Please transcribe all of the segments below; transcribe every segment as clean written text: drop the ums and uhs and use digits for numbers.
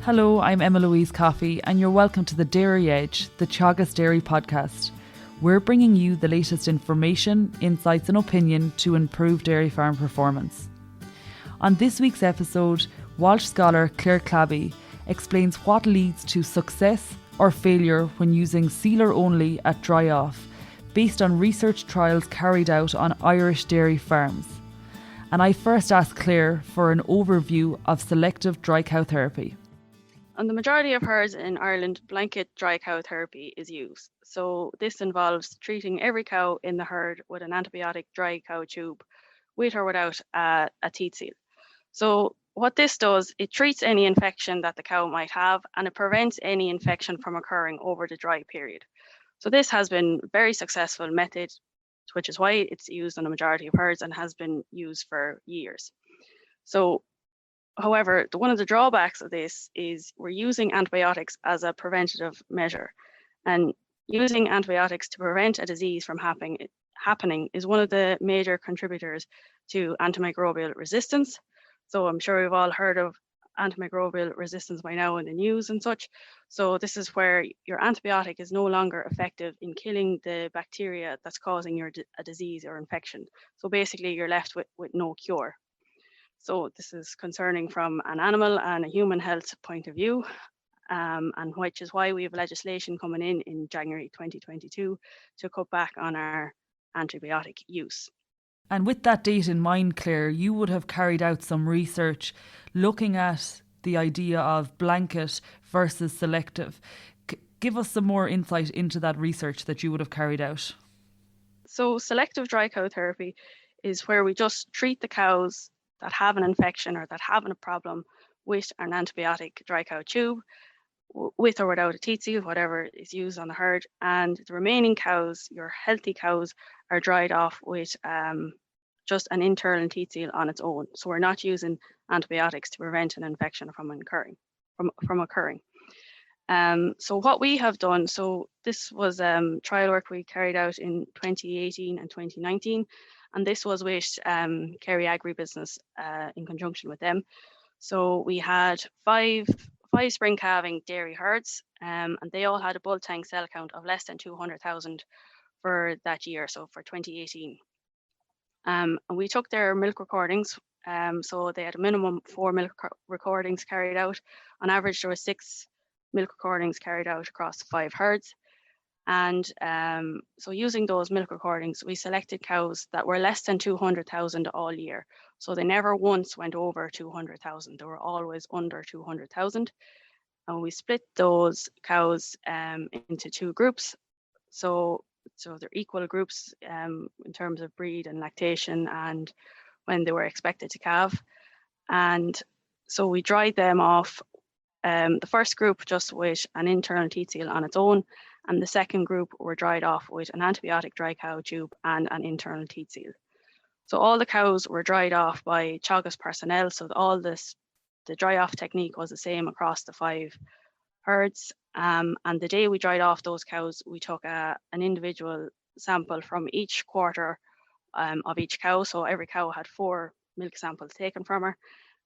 Hello, I'm Emma-Louise Coffey, and you're welcome to the Dairy Edge, the Teagasc Dairy podcast. We're bringing you the latest information, insights and opinion to improve dairy farm performance. On this week's episode, Walsh scholar Clare Clabby explains what leads to success or failure when using sealer only at dry off, based on research trials carried out on Irish dairy farms. And I first asked Clare for an overview of selective dry cow therapy. On the majority of herds in Ireland, blanket dry cow therapy is used. So this involves treating every cow in the herd with an antibiotic dry cow tube, with or without a teat seal. So what this does, it treats any infection that the cow might have, and it prevents any infection from occurring over the dry period. So this has been a very successful method, which is why it's used on the majority of herds and has been used for years. So however, one of the drawbacks of this is we're using antibiotics as a preventative measure, and using antibiotics to prevent a disease from happening is one of the major contributors to antimicrobial resistance. So I'm sure we've all heard of antimicrobial resistance by now in the news and such. So this is where your antibiotic is no longer effective in killing the bacteria that's causing a disease or infection. So basically you're left with no cure. So this is concerning from an animal and a human health point of view, and which is why we have legislation coming in January 2022 to cut back on our antibiotic use. And with that date in mind, Clare, you would have carried out some research looking at the idea of blanket versus selective. Give us some more insight into that research that you would have carried out. So selective dry cow therapy is where we just treat the cows that have an infection or that have a problem with an antibiotic dry cow tube, with or without a teat seal, whatever is used on the herd, and the remaining cows, your healthy cows, are dried off with just an internal teat seal on its own. So we're not using antibiotics to prevent an infection from occurring. So what we have done, so this was trial work we carried out in 2018 and 2019, and this was with Kerry Agribusiness in conjunction with them. So we had five spring calving dairy herds, and they all had a bull tank cell count of less than 200,000 for that year, so for 2018. And we took their milk recordings, so they had a minimum 4 milk recordings carried out. On average, there were 6 milk recordings carried out across 5 herds. And so using those milk recordings, we selected cows that were less than 200,000 all year. So they never once went over 200,000. They were always under 200,000. And we split those cows into 2 groups. So they're equal groups in terms of breed and lactation and when they were expected to calve. And so we dried them off. The first group just with an internal teat seal on its own, and the second group were dried off with an antibiotic dry cow tube and an internal teat seal. So all the cows were dried off by Teagasc personnel, so the dry off technique was the same across the 5 herds. And the day we dried off those cows, we took an individual sample from each quarter of each cow. So every cow had 4 milk samples taken from her,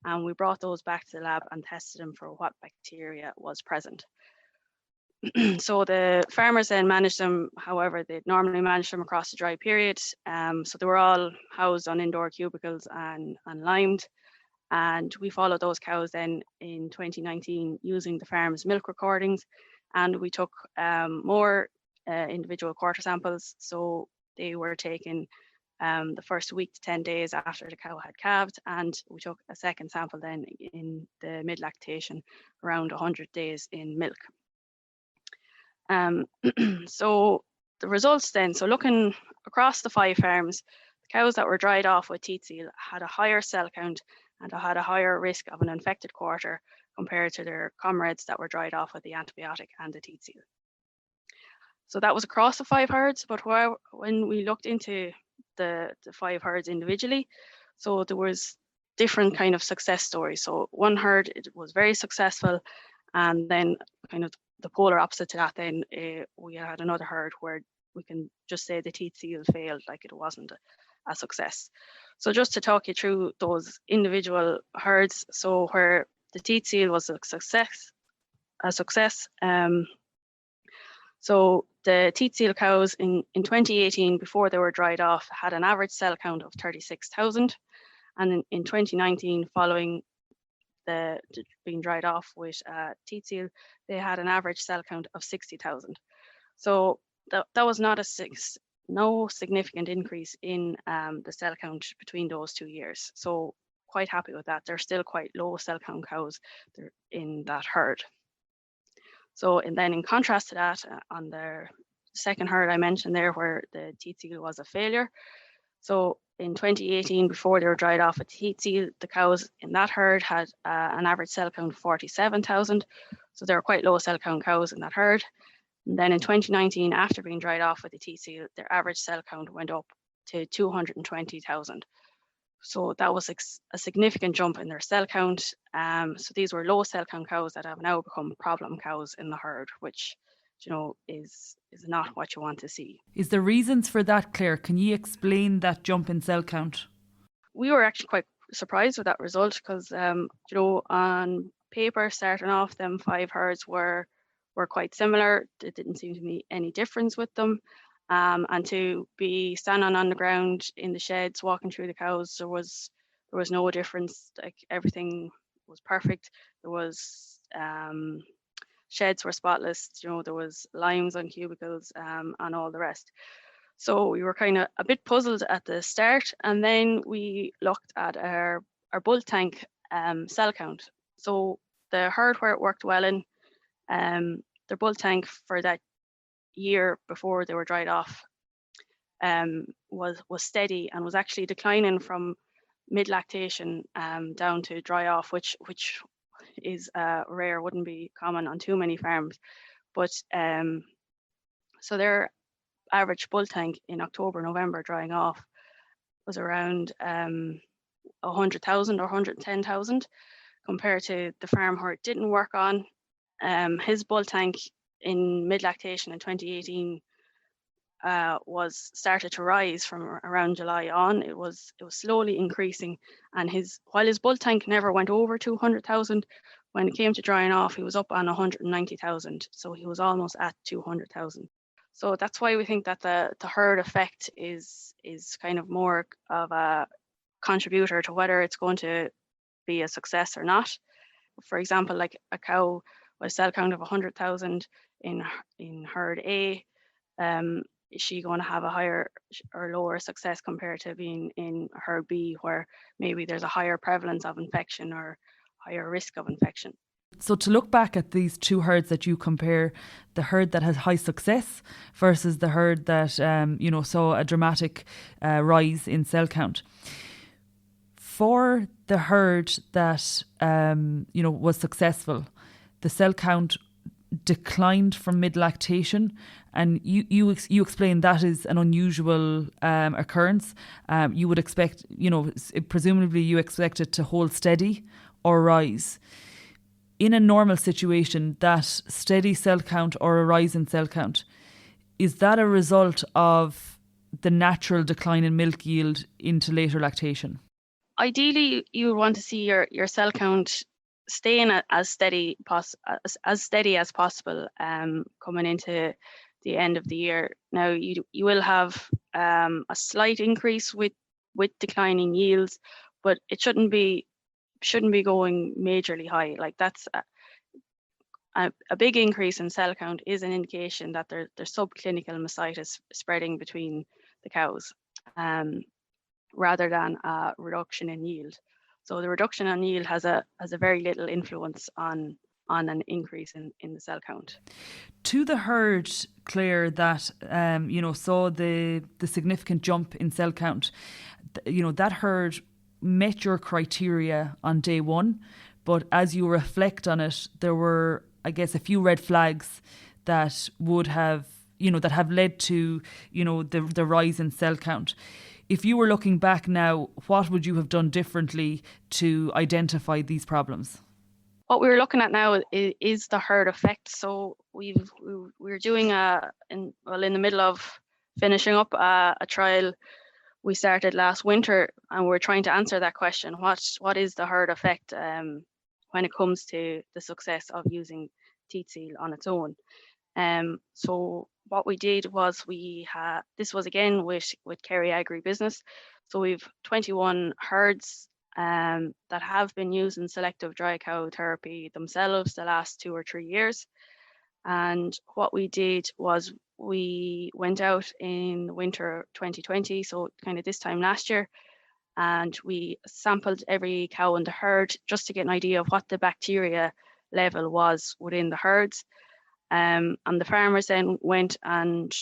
and we brought those back to the lab and tested them for what bacteria was present. So the farmers then managed them, however, they normally managed them across the dry period. So they were all housed on indoor cubicles and limed. And we followed those cows then in 2019 using the farm's milk recordings. And we took more individual quarter samples. So they were taken the first week to 10 days after the cow had calved, and we took a second sample then in the mid-lactation around 100 days in milk. So the results then, so looking across the 5 farms, the cows that were dried off with teat seal had a higher cell count and had a higher risk of an infected quarter compared to their comrades that were dried off with the antibiotic and the teat seal. So that was across the 5 herds, but when we looked into the 5 herds individually, so there was different kind of success stories. So one herd, it was very successful, and then kind of the polar opposite to that, then we had another herd where we can just say the teat seal failed, like it wasn't a success. So just to talk you through those individual herds, so where the teat seal was a success. So the teat seal cows in 2018, before they were dried off, had an average cell count of 36,000. And in 2019, following the being dried off with teat seal, they had an average cell count of 60,000. So that was not no significant increase in the cell count between those 2 years. So quite happy with that. They're still quite low cell count cows in that herd. So, and then in contrast to that, on the second herd I mentioned there, where the teat seal was a failure. So in 2018, before they were dried off with teat seal, the cows in that herd had an average cell count of 47,000. So they were quite low cell count cows in that herd. And then in 2019, after being dried off with the teat seal, their average cell count went up to 220,000. So that was a significant jump in their cell count. So these were low cell count cows that have now become problem cows in the herd, which, is not what you want to see. Is there reasons for that, Claire? Can you explain that jump in cell count? We were actually quite surprised with that result because, on paper, starting off, them 5 herds were quite similar. There didn't seem to be any difference with them. And to be standing on the ground in the sheds, walking through the cows, there was no difference. Like, everything was perfect. There was sheds were spotless. There was limes on cubicles and all the rest. So we were kind of a bit puzzled at the start, and then we looked at our bull tank cell count. So the herd where it worked well in, their bull tank for that year before they were dried off was steady and was actually declining from mid lactation down to dry off, which is rare, wouldn't be common on too many farms. But so their average bull tank in October, November drying off was around 100,000 or 110,000, compared to the farm where it didn't work on. His bull tank in mid-lactation in 2018 was started to rise from around July on. It was slowly increasing, and while his bull tank never went over 200,000, when it came to drying off, he was up on 190,000. So he was almost at 200,000. So that's why we think that the herd effect is kind of more of a contributor to whether it's going to be a success or not. For example, like a cow with a cell count of 100,000 in herd A, is she going to have a higher or lower success compared to being in herd B, where maybe there's a higher prevalence of infection or higher risk of infection? So to look back at these two herds that you compare, the herd that has high success versus the herd that saw a dramatic rise in cell count. For the herd that was successful, the cell count declined from mid-lactation, and you explained that is an unusual occurrence. You would expect, presumably you expect it to hold steady or rise. In a normal situation, that steady cell count or a rise in cell count, is that a result of the natural decline in milk yield into later lactation? Ideally, you would want to see your cell count staying as steady as possible coming into the end of the year. Now, you will have a slight increase with declining yields, but it shouldn't be going majorly high. Like, that's a big increase in cell count is an indication that there's subclinical mastitis spreading between the cows, rather than a reduction in yield. So the reduction in yield has a very little influence on an increase in the cell count. To the herd, Claire, that saw the significant jump in cell count, that herd met your criteria on day one, but as you reflect on it, there were, I guess, a few red flags that would have, that have led to, the rise in cell count. If you were looking back now, what would you have done differently to identify these problems? What we're looking at now is the herd effect. So we're doing in the middle of finishing up a trial we started last winter, and we're trying to answer that question. What is the herd effect? when it comes to the success of using teat seal on its own. So what we did was this was again with Kerry Agribusiness. So we've 21 herds that have been using selective dry cow therapy themselves the last 2 or 3 years. And what we did was we went out in winter 2020, so kind of this time last year, and we sampled every cow in the herd just to get an idea of what the bacteria level was within the herds. And the farmers then went and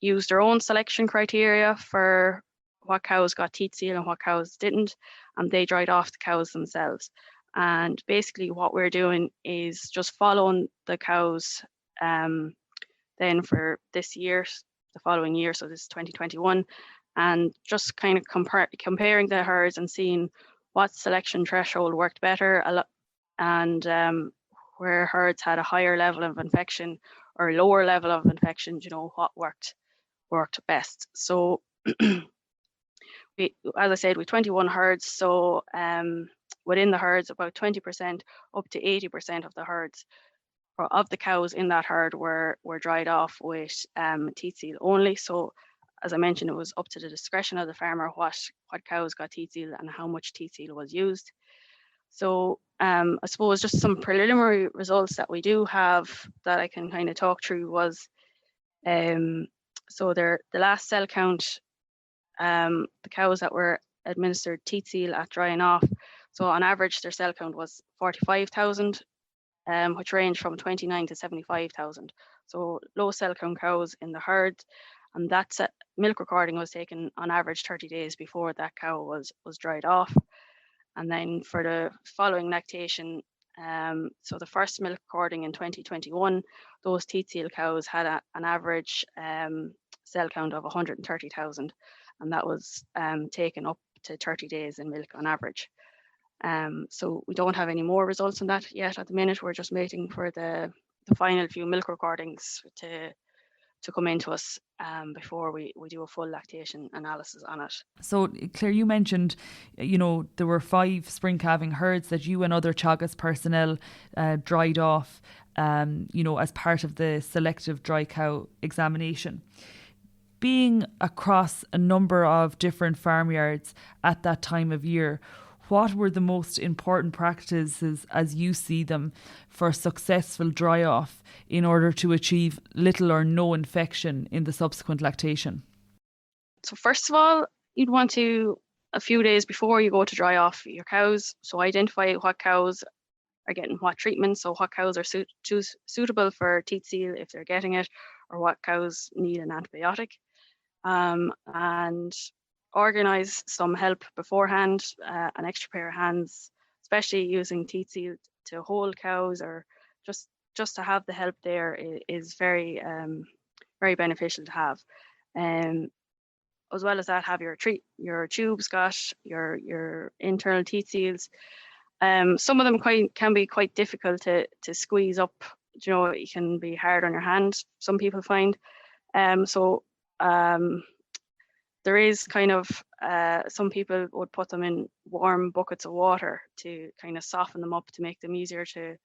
used their own selection criteria for what cows got teat seal and what cows didn't, and they dried off the cows themselves. And basically what we're doing is just following the cows then for this year, the following year, so this is 2021, and just kind of comparing the herds and seeing what selection threshold worked better, and where herds had a higher level of infection or lower level of infection, what worked best. So as I said, with 21 herds, so within the herds, about 20% up to 80% of the herds or of the cows in that herd were dried off with teat seal only. So as I mentioned, it was up to the discretion of the farmer what cows got teat seal and how much teat seal was used. So I suppose just some preliminary results that we do have that I can kind of talk through was, so the last cell count, the cows that were administered teat seal at drying off, so on average their cell count was 45,000, which ranged from 29 to 75,000. So low cell count cows in the herd, and that milk recording was taken on average 30 days before that cow was dried off. And then for the following lactation, so the first milk recording in 2021, those teat seal cows had an average cell count of 130,000, and that was taken up to 30 days in milk on average. So we don't have any more results on that yet at the minute. We're just waiting for the final few milk recordings to come into us before we do a full lactation analysis on it. So Claire, you mentioned, there were 5 spring calving herds that you and other Teagasc personnel dried off, as part of the selective dry cow examination. Being across a number of different farmyards at that time of year, what were the most important practices as you see them for successful dry off in order to achieve little or no infection in the subsequent lactation? So first of all, you'd want to, a few days before you go to dry off your cows, so identify what cows are getting what treatment, so what cows are suitable for teat seal if they're getting it, or what cows need an antibiotic. And organize some help beforehand, an extra pair of hands, especially using teat seal to hold cows, or just to have the help there is very very beneficial to have. As well as that, have your tubes got, your internal teat seals. Some of them can be quite difficult to squeeze up. It can be hard on your hand, some people find. There is kind of, some people would put them in warm buckets of water to kind of soften them up to make them easier to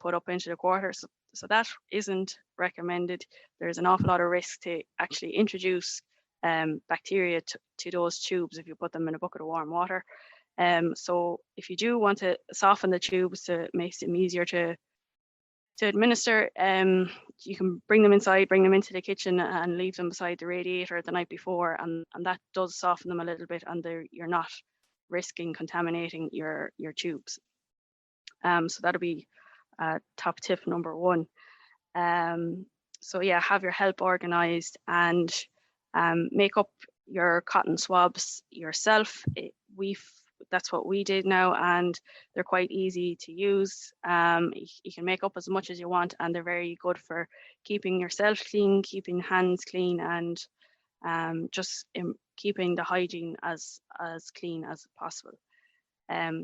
put up into the quarter. So that isn't recommended. There's an awful lot of risk to actually introduce bacteria to those tubes if you put them in a bucket of warm water. So if you do want to soften the tubes to make them easier to administer, you can bring them inside, bring them into the kitchen and leave them beside the radiator the night before, and that does soften them a little bit, and you're not risking contaminating your tubes. So that'll be top tip number 1. So yeah, have your help organized and make up your cotton swabs yourself. That's what we did now, and they're quite easy to use. You can make up as much as you want, and they're very good for keeping yourself clean, keeping hands clean, and just keeping the hygiene as clean as possible.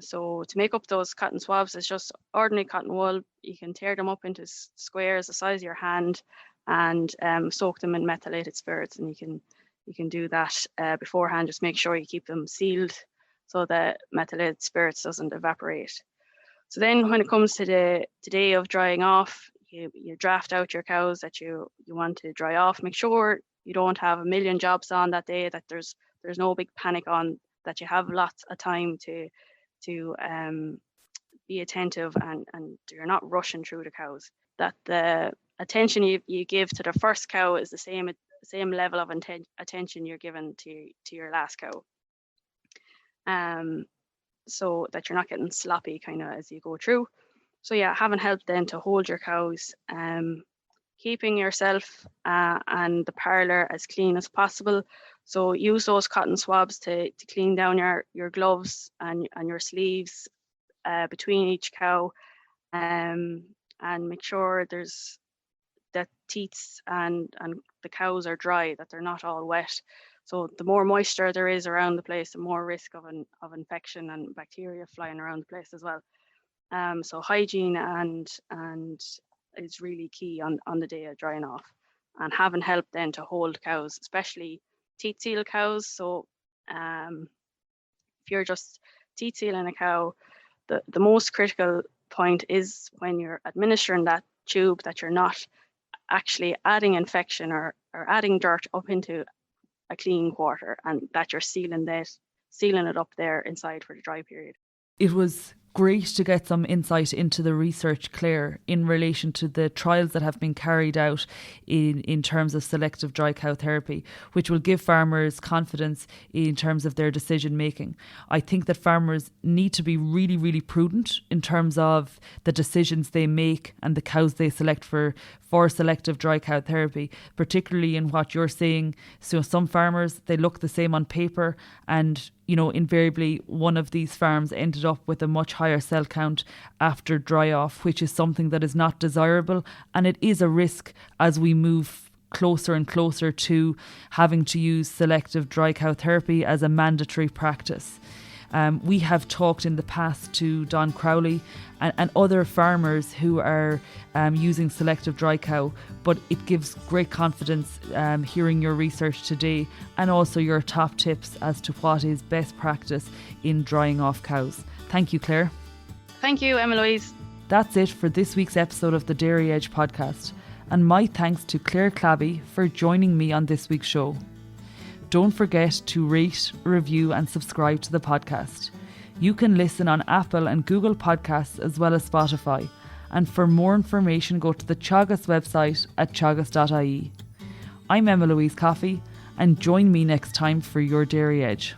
So to make up those cotton swabs, it's just ordinary cotton wool. You can tear them up into squares the size of your hand and soak them in methylated spirits, and you can do that beforehand. Just make sure you keep them sealed so that methylated spirits doesn't evaporate. So then when it comes to the day of drying off, you draft out your cows that you want to dry off. Make sure you don't have a million jobs on that day, that there's no big panic on, that you have lots of time to be attentive and you're not rushing through the cows. That the attention you give to the first cow is the same level of attention you're giving to your last cow. So that you're not getting sloppy kind of as you go through. So yeah, having help then to hold your cows, keeping yourself and the parlour as clean as possible. So use those cotton swabs to clean down your gloves and your sleeves between each cow, and make sure that teats and the cows are dry, that they're not all wet. So the more moisture there is around the place, the more risk of infection and bacteria flying around the place as well. So hygiene and is really key on the day of drying off, and having help then to hold cows, especially teat seal cows. So if you're just teat sealing a cow, the most critical point is when you're administering that tube, that you're not actually adding infection or adding dirt up into a clean quarter, and that you're sealing it up there inside for the dry period. It was great to get some insight into the research, Clare, in relation to the trials that have been carried out in terms of selective dry cow therapy, which will give farmers confidence in terms of their decision making. I think that farmers need to be really, really prudent in terms of the decisions they make and the cows they select for selective dry cow therapy, particularly in what you're saying. So some farmers, they look the same on paper, and invariably one of these farms ended up with a much higher cell count after dry off, which is something that is not desirable, and it is a risk as we move closer and closer to having to use selective dry cow therapy as a mandatory practice. We have talked in the past to Don Crowley and other farmers who are using selective dry cow, but it gives great confidence hearing your research today and also your top tips as to what is best practice in drying off cows. Thank you, Clare. Thank you, Emma-Louise. That's it for this week's episode of the Dairy Edge podcast, and my thanks to Clare Clabby for joining me on this week's show. Don't forget to rate, review and subscribe to the podcast. You can listen on Apple and Google Podcasts as well as Spotify. And for more information, go to the Teagasc website at teagasc.ie. I'm Emma-Louise Coffey, and join me next time for your Dairy Edge.